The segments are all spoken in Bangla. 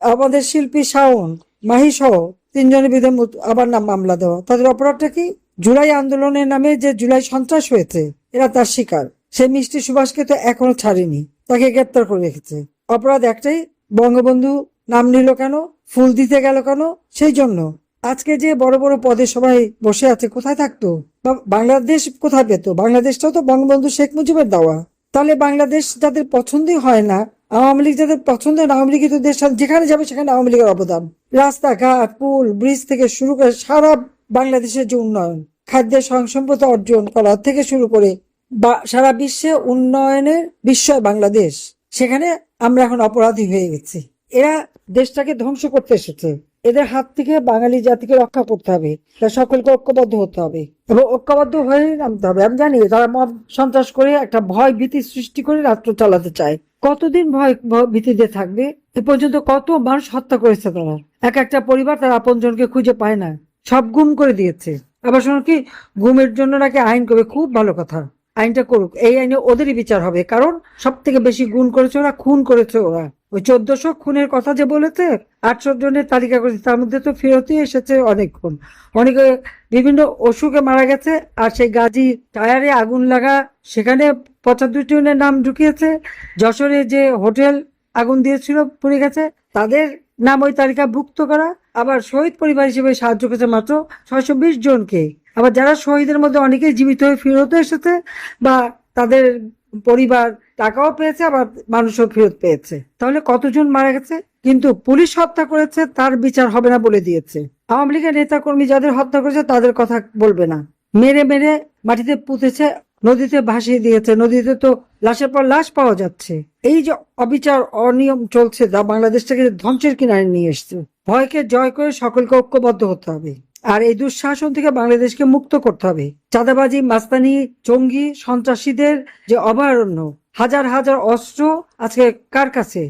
আমাদের শিল্পী শাওন, মাহি সহ 3জনের বিরুদ্ধে আবার মামলা দেওয়া। তাদের অপরাধটা কি? জুলাই আন্দোলনের নামে যে জুলাই সন্ত্রাস হয়েছে, এরা তার শিকার। সে মিষ্টি সুভাষকে তো এখনো ছাড়েনি, তাকে গ্রেপ্তার করে রেখেছে। অপরাধ একটাই, বঙ্গবন্ধু নাম নিল কেন, ফুল দিতে গেল কেন? সেই জন্য আজকে যে বড় বড় পদে সবাই বসে আছে, কোথায় থাকতো? বাংলাদেশ কোথায় পেত? বাংলাদেশটাও তো বঙ্গবন্ধু শেখ মুজিবের দেওয়া। তাহলে বাংলাদেশ যাদের পছন্দই হয় না, আওয়ামী লীগ যাদের পছন্দ হয় না, আওয়ামী লীগ তো দেশ যেখানে যাবে সেখানে আওয়ামী লীগের অবদান। রাস্তাঘাট, পুল, ব্রিজ থেকে শুরু করে সারা বাংলাদেশের যে উন্নয়ন, খাদ্যের স্বয়ংসম্পূর্ণতা অর্জন করা থেকে শুরু করে সারা বিশ্বে উন্নয়নের বিস্ময় বাংলাদেশ, সেখানে আমরা এখন অপরাধী হয়ে গেছি। এরা দেশটাকে ধ্বংস করতে এসেছে। এদের হাত থেকে বাঙালি জাতিকে রক্ষা করতে হবে, সকলকে ঐক্যবদ্ধ হতে হবে এবং ঐক্যবদ্ধ হয়ে নামতে হবে। আমি জানি তারা মব সন্ত্রাস করে একটা ভয় ভীতি সৃষ্টি করে রাষ্ট্র চালাতে চায়। কতদিন ভয় ভীতিতে থাকবে? এ পর্যন্ত কত মানুষ হত্যা করেছে তারা। এক একটা পরিবার তার আপনজনকে খুঁজে পায় না, সব গুম করে দিয়েছে। আবার শোনো কি, গুমের জন্য নাকি আইন করবে, খুব ভালো কথা, আইনটা করুক। এই আইনে ওদেরই বিচার হবে, কারণ সব থেকে বেশি গুণ করেছে ওরা, খুন করেছে ওরা। ওই 1400 খুনের কথা যে বলেছে, 800 জনের তালিকা করেছে, তার মধ্যে তো ফেরতই এসেছে অনেক খুন। অনেকে বিভিন্ন অসুখে মারা গেছে। আর সেই গাজী টায়ারে আগুন লাগা, সেখানে 75 জনের নাম ঢুকিয়েছে। যশোরে যে হোটেল আগুন দিয়েছিল, পুড়ে গেছে, তাদের নাম ওই তালিকাভুক্ত করা। আবার শহীদ পরিবার হিসেবে সাহায্য করেছে মাত্র 620 জনকে। আবার যারা শহীদের মধ্যে অনেকেই জীবিত হয়ে ফেরত এসেছে, বা তাদের পরিবার টাকাও পেয়েছে, আবার মানুষও ফেরত পেয়েছে। তাহলে কতজন মারা গেছে? কিন্তু পুলিশ হত্যা করেছে, তার বিচার হবে না বলে দিয়েছে। আওয়ামী লীগের নেতা কর্মী যাদের হত্যা করেছে তাদের কথা বলবে না। মেরে মেরে মাটিতে পুঁতেছে, নদীতে ভাসিয়ে দিয়েছে। নদীতে তো লাশের পর লাশ পাওয়া যাচ্ছে। এই যে অবিচার অনিয়ম চলছে, তা বাংলাদেশটাকে ধ্বংসের কিনারে নিয়ে এসছে। ভয়কে জয় করে সকলকে ঐক্যবদ্ধ হতে হবে, আর এই দুঃশাসন থেকে বাংলাদেশকে মুক্ত করতে হবে। চাঁদাবাজি, মাস্তানি, জঙ্গি, সন্ত্রাসীদের যে অভয়ারণ্য, হাজার হাজার অস্ত্র আজকে কার কাছে?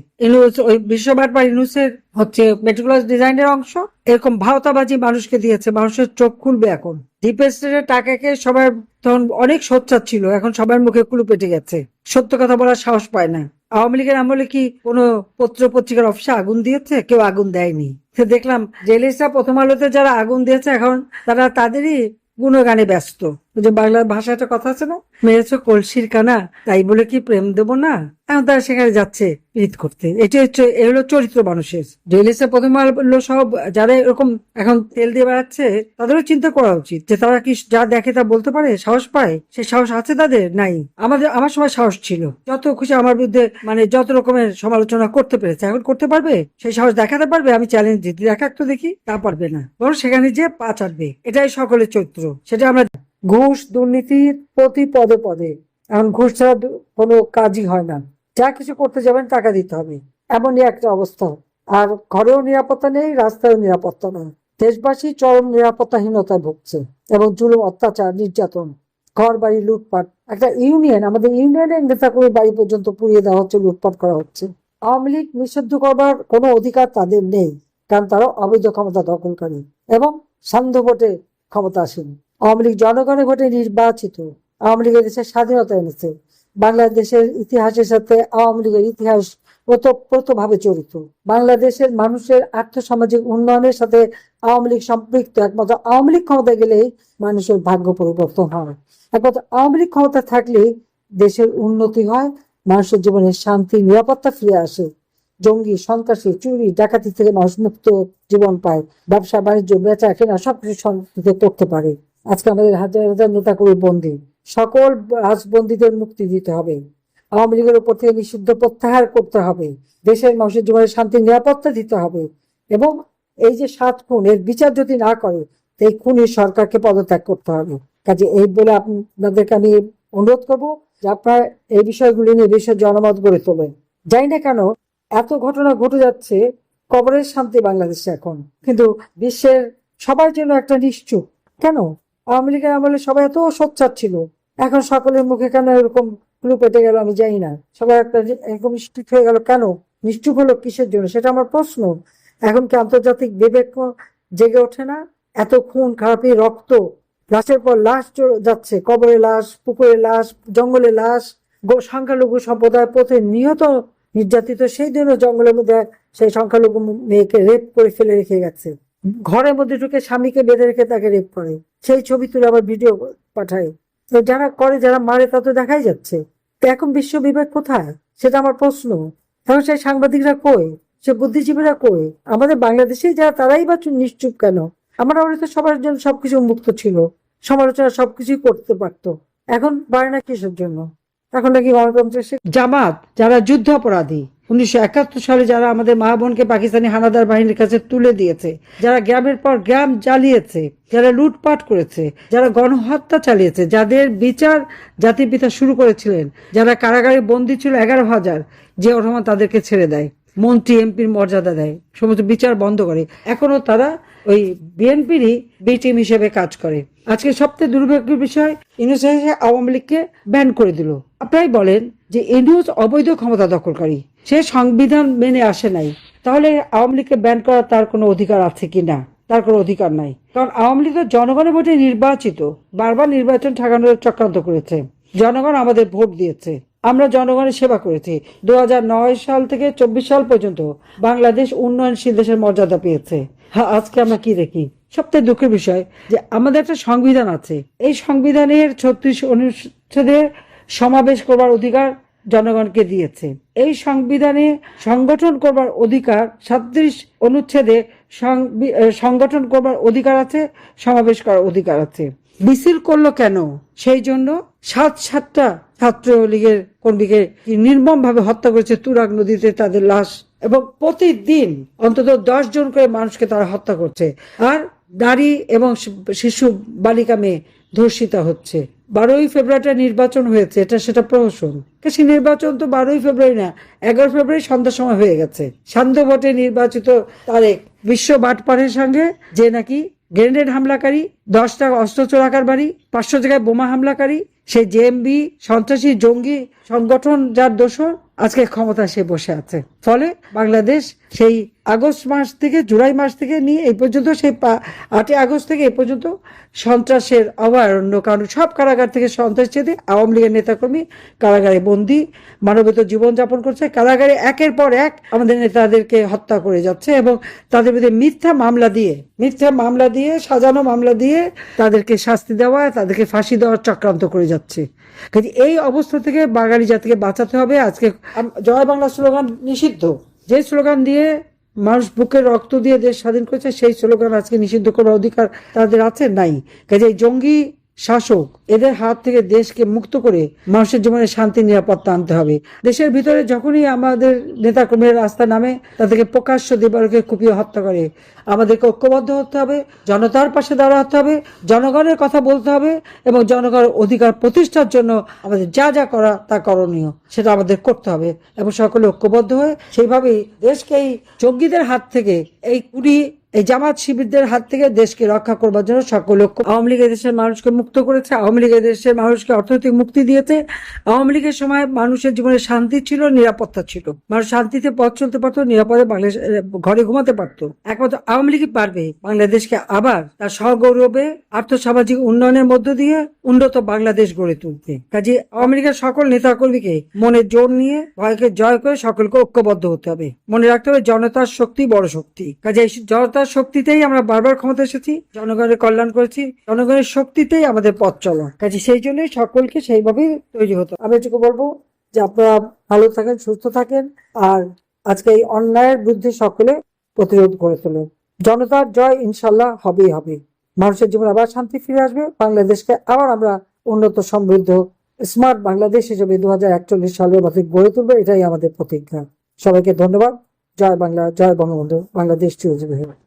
ওই বিশ্বভারত বা ইউনুসের হচ্ছে মেট্রোক্লাস ডিজাইনের অংশ। এরকম ভাওতাবাজি মানুষকে দিয়েছে, মানুষের চোখ খুলবে এখন। ডিপ স্টেটের টাকাকে সবাই তখন অনেক সোচ্চার ছিল, এখন সবার মুখে কুলু পেটে গেছে, সত্য কথা বলার সাহস পায় না। আওয়ামী লীগের আমলে কি কোনো পত্র পত্রিকার অফিসে আগুন দিয়েছে? কেউ আগুন দেয়নি। দেখলাম জেলিসা প্রথম আলোতে যারা আগুন দিয়েছে, এখন তারা তাদেরই গুণগানে ব্যস্ত। যে বাংলা ভাষায় একটা কথা আছে না, মেরেছ কলসির কানা, তাই বলে কি প্রেম দেব না? এখন তারা সেখানে যাচ্ছে ঈদ করতে। এটা হচ্ছে, এ হলো চরিত্র মানুষের। জেলিসা প্রথম আলো সব যারা এরকম এখন তেল দিয়ে বেড়াচ্ছে, তাদেরও চিন্তা করা উচিত যে তারা কি যা দেখে তা বলতে পারে, সাহস পায়? সে সাহস আছে তাদের? নাই। আমার সময় সাহস ছিল, যত খুশি আমার বিরুদ্ধে মানে যত রকমের সমালোচনা করতে পেরেছে, এখন করতে পারবে? সেই সাহস দেখাতে পারবে? আমি চ্যালেঞ্জ দিতে, দেখাক তো দেখি। তা পারবে না, বরং সেখানে যে পা চাটবে। এটাই সকলের চরিত্র। সেটা আমরা ঘুষ দুর্নীতির প্রতি পদে পদে, এখন ঘুষ ছাড়া কোনো কাজই হয় না। যা কিছু করতে যাবেন টাকা দিতে হবে, এমনই একটা অবস্থা। আর ঘরেও নিরাপত্তা নেই, রাস্তায়ও নিরাপত্তা নেই। দেশবাসী চরম নিরাপত্তাহীনতায় ভুগছে এবং জুলুম, অত্যাচার, নির্যাতন, ঘর বাড়ি লুটপাট। একটা ইউনিয়ন, আমাদের ইউনিয়নের নেতাকর্মীর বাড়ি পর্যন্ত পুড়িয়ে দেওয়া হচ্ছে, লুটপাট করা হচ্ছে। আওয়ামী লীগ নিষিদ্ধ করবার কোনো অধিকার তাদের নেই, কারণ তারা অবৈধ ক্ষমতা দখলকারী এবং সান্ধ্য ভোটে ক্ষমতা আসেন। আওয়ামী লীগ জনগণের ভোটে নির্বাচিত। আওয়ামী লীগের দেশের স্বাধীনতা এনেছে। বাংলাদেশের ইতিহাসের সাথে আওয়ামী লীগের ইতিহাস ওতপ্রোতভাবে জড়িত। বাংলাদেশের মানুষের আর্থসামাজিক উন্নয়নের সাথে আওয়ামী লীগ সম্পৃক্ত। একমাত্র আওয়ামী লীগ ক্ষমতা গেলেই মানুষের ভাগ্য পরিবর্তন হয়। একমাত্র আওয়ামী লীগ ক্ষমতা থাকলে দেশের উন্নতি হয়, মানুষের জীবনে শান্তি, নিরাপত্তা ফিরে আসে। জঙ্গি, সন্ত্রাসী, চুরি, ডাকাতি থেকে মানুষ মুক্ত জীবন পায়। ব্যবসা বাণিজ্য, বেচা কেনা সবকিছু শান্তিতে করতে পারে। আজকে আমাদের হাজার হাজার নেতাকর্মী বন্দী, সকল রাজবন্দীদের মুক্তি দিতে হবে। আওয়ামী লীগের উপর থেকে নিষিদ্ধ প্রত্যাহার করতে হবে। দেশের মানুষের জীবনে শান্তি, নিরাপত্তা দিতে হবে। এবং এই যে 7 খুন, এর বিচার যদি না করে, এই খুনি সরকারকে পদত্যাগ করতে হবে। কাজে এই বলে আপনাদেরকে আমি অনুরোধ করবো যে আপনারা এই বিষয়গুলি নিয়ে বিশ্বের জনমত গড়ে তোলেন। যাই না কেন এত ঘটনা ঘটে যাচ্ছে, কবরের শান্তি বাংলাদেশে এখন, কিন্তু বিশ্বের সবার জন্য একটা নিশ্চুপ। কেন? আওয়ামী লীগের আমলে সবাই এত সোচ্চার ছিল, এখন সকলের মুখে কেন এরকম ক্লু পেটে গেল? আমি জানি না, সবাই একটা এরকম নিশ্চুপ হয়ে গেল কেন? নিশ্চুপ হলো কিসের জন্য, সেটা আমার প্রশ্ন। এখন কি আন্তর্জাতিক বিবেক জেগে ওঠে না? এত খুন খারাপি, রক্ত, লাশের পর লাশ যাচ্ছে, কবরে লাশ, পুকুরে লাশ, জঙ্গলে লাশ, সংখ্যালঘু সম্প্রদায় পথে নিহত নির্যাতিত সেই দিনও জঙ্গলের মধ্যে সেই সংখ্যালঘু মেয়েকে রেপ করে ফেলে রেখে গেছে, ঘরের মধ্যে ঢুকে স্বামীকে বেঁধে রেখে তাকে রেপ করে, সেই ছবি তুলে আবার ভিডিও পাঠায়। তো যারা করে, যারা মারে, তা তো দেখাই যাচ্ছে। তো এখন বিশ্ব বিবেক কোথায়, সেটা আমার প্রশ্ন। এখন সেই সাংবাদিকরা কই, সে বুদ্ধিজীবীরা কই? আমাদের বাংলাদেশে যারা, তারাই বা নিশ্চুপ কেন? আমরা তো সবার জন্য সবকিছু মুক্ত ছিল, সমালোচনা সবকিছুই করতে পারতো, এখন পারে না কিসের জন্য? এখন নাকি গণতন্ত্রের জামাত, যারা যুদ্ধ অপরাধী, 1971 সালে যারা আমাদের মা বোনকে পাকিস্তানি হানাদার বাহিনীর কাছে তুলে দিয়েছে, যারা গ্রামের পর গ্রাম জ্বালিয়েছে, যারা লুটপাট করেছে, যারা গণহত্যা চালিয়েছে, যাদের বিচার জাতির পিতা শুরু করেছিলেন, যারা কারাগারে বন্দী ছিল 11,000, জিয়াউর রহমান তাদেরকে ছেড়ে দেয়, মন্ত্রী এমপির মর্যাদা দেয়, সমস্ত বিচার বন্ধ করে। এখনো তারা ওই বিএনপিরই বি টিম হিসেবে কাজ করে। আজকে সবচেয়ে দুর্ভাগ্যের বিষয়, ইউনূস আওয়ামী লীগকে ব্যান করে দিল। আপনারাই বলেন যে ইউনূস অবৈধ ক্ষমতা দখলকারী, সে সংবিধান মেনে আসে নাই, তাহলে আওয়ামী লীগকে ব্যান করার তার কোনো অধিকার আছে কি না? তার কোনো অধিকার নাই, কারণ আওয়ামী লীগ তো জনগণের ভোটে নির্বাচিত, বারবার নির্বাচন ঠেকানোর চক্রান্ত করেছে। জনগণ আমাদের ভোট দিয়েছে, আমরা জনগণের সেবা করেছি। 2009 সাল থেকে 24 সাল পর্যন্ত বাংলাদেশ উন্নয়নশীল দেশের মর্যাদা পেয়েছে। হ্যাঁ, আজকে আমরা কি দেখি? সবথেকে দুঃখের বিষয় যে আমাদের একটা সংবিধান আছে, এই সংবিধানের 36 অনুচ্ছেদে সমাবেশ করবার অধিকার জনগণকে দিয়েছে। এই সংবিধানে সংগঠন করবার অধিকার 37 অনুচ্ছেদে সংগঠন করবার অধিকার আছে, সমাবেশ করার অধিকার আছে। মিছিল করলো কেন? সেই জন্য 7টা ছাত্রলীগের কর্মীকে নির্মম ভাবে হত্যা করেছে তুরাগ নদীতে, তাদের লাশ, এবং প্রতিদিন অন্তত 10 জন করে মানুষকে তারা হত্যা করছে, আর নারী এবং শিশু বালিকা মেয়ে ধর্ষিত হচ্ছে। 12ই ফেব্রুয়ারি নির্বাচন হয়েছে, এটা সেটা প্রহসন। সে নির্বাচন তো 12ই ফেব্রুয়ারি না, 11 ফেব্রুয়ারি সন্ধ্যার সময় হয়ে গেছে। শান্ত ভোটে নির্বাচিত তারেক বিশ্ব বাটপাড়ের সঙ্গে, যে নাকি গ্রেনেড হামলাকারী, 10টা অস্ত্র চোরাকারবারী, 500 জায়গায় বোমা হামলাকারী, সেই জেএমবি সন্ত্রাসী জঙ্গি সংগঠন যার দোসর, আজকে ক্ষমতা সে বসে আছে। ফলে বাংলাদেশ সেই আগস্ট মাস থেকে, জুলাই মাস থেকে নিয়ে এই পর্যন্ত, সেই 8ই আগস্ট থেকে এই পর্যন্ত সন্ত্রাসের অভয়ারণ্য। কারণ সব কারাগার থেকে সন্ত্রাস ছেড়ে আওয়ামী লীগের নেতাকর্মী কারাগারে বন্দী, মানবেত জীবনযাপন করছে। কারাগারে একের পর এক আমাদের নেতাদেরকে হত্যা করে যাচ্ছে এবং তাদের বিরুদ্ধে মিথ্যা মামলা দিয়ে সাজানো মামলা দিয়ে তাদেরকে শাস্তি দেওয়া, তাদেরকে ফাঁসি দেওয়ার চক্রান্ত করে যাচ্ছে। কাজে এই অবস্থা থেকে বাঙালি জাতিকে বাঁচাতে হবে। আজকে জয় বাংলা স্লোগান নিষিদ্ধ, যে স্লোগান দিয়ে মানুষ বুকের রক্ত দিয়ে দেশ স্বাধীন করেছে, সেই স্লোগান আজকে নিষিদ্ধ করার অধিকার তাদের আছে? নাই। কাজে এই জঙ্গি শাসক, এদের হাত থেকে দেশকে মুক্ত করে মানুষের জীবনে শান্তি নিরাপত্তা আনতে হবে। দেশের ভিতরে যখনই আমাদের নেতাকর্মীরা রাস্তা নামে, তাদেরকে প্রকাশ্য দিবালোকে কুপিয়ে হত্যা করে, আমাদেরকে ঐক্যবদ্ধ হতে হবে, জনতার পাশে দাঁড়াতে হবে, জনগণের কথা বলতে হবে এবং জনগণের অধিকার প্রতিষ্ঠার জন্য আমাদের যা যা করা তা করণীয় সেটা আমাদের করতে হবে এবং সকলে ঐক্যবদ্ধ হয়ে সেইভাবেই দেশকে এই জঙ্গিদের হাত থেকে, এই জামাত শিবিরদের হাত থেকে দেশকে রক্ষা করবার জন্য সকল লক্ষ্য। আওয়ামী লীগ দেশের মানুষকে মুক্ত করেছে, আওয়ামী লীগ দেশের মানুষকে অর্থনৈতিক মুক্তি দিয়েছে। আওয়ামী লীগের সময় মানুষের জীবনে শান্তি ছিল, নিরাপত্তা ছিল, মানুষ শান্তিতে পথ চলতে পারতো, নিরাপদে বাংলাদেশ ঘরে ঘুমাতে পারতো। একমাত্র আওয়ামী লীগই পারবে বাংলাদেশকে আবার তার সগৌরবে আর্থসামাজিক উন্নয়নের মধ্য দিয়ে উন্নত বাংলাদেশ গড়ে তুলতে। কাজে আওয়ামী লীগের সকল নেতাকর্মীকে মনে জোর নিয়ে ভয়কে জয় করে সকলকে ঐক্যবদ্ধ হতে হবে। মনে রাখতে হবে জনতার শক্তি বড় শক্তি। কাজে জনতার শক্তিতেই আমরা বারবার ক্ষমতা এসেছি, জনগণের কল্যাণ করেছি, জনগণের শক্তিতেই আমাদের পথ চলা। কাজে সেই জন্যই সকলকে সেইভাবে তৈরি হতো। আমি এটুকু বলবো যে আপনারা ভালো থাকেন, সুস্থ থাকেন, আর আজকে এই অন্যায়ের বিরুদ্ধে সকলে প্রতিরোধ করে তোলেন। জনতার জয় ইনশাল্লাহ হবেই হবে। মানুষের জীবনে আবার শান্তি ফিরে আসবে, বাংলাদেশকে আবার আমরা উন্নত, সমৃদ্ধ, স্মার্ট বাংলাদেশ হিসেবে 2041 সালের মধ্যে গড়ে তুলবো, এটাই আমাদের প্রতিজ্ঞা। সবাইকে ধন্যবাদ। জয় বাংলা, জয় বঙ্গবন্ধু, বাংলাদেশ চিরজীবী হোক।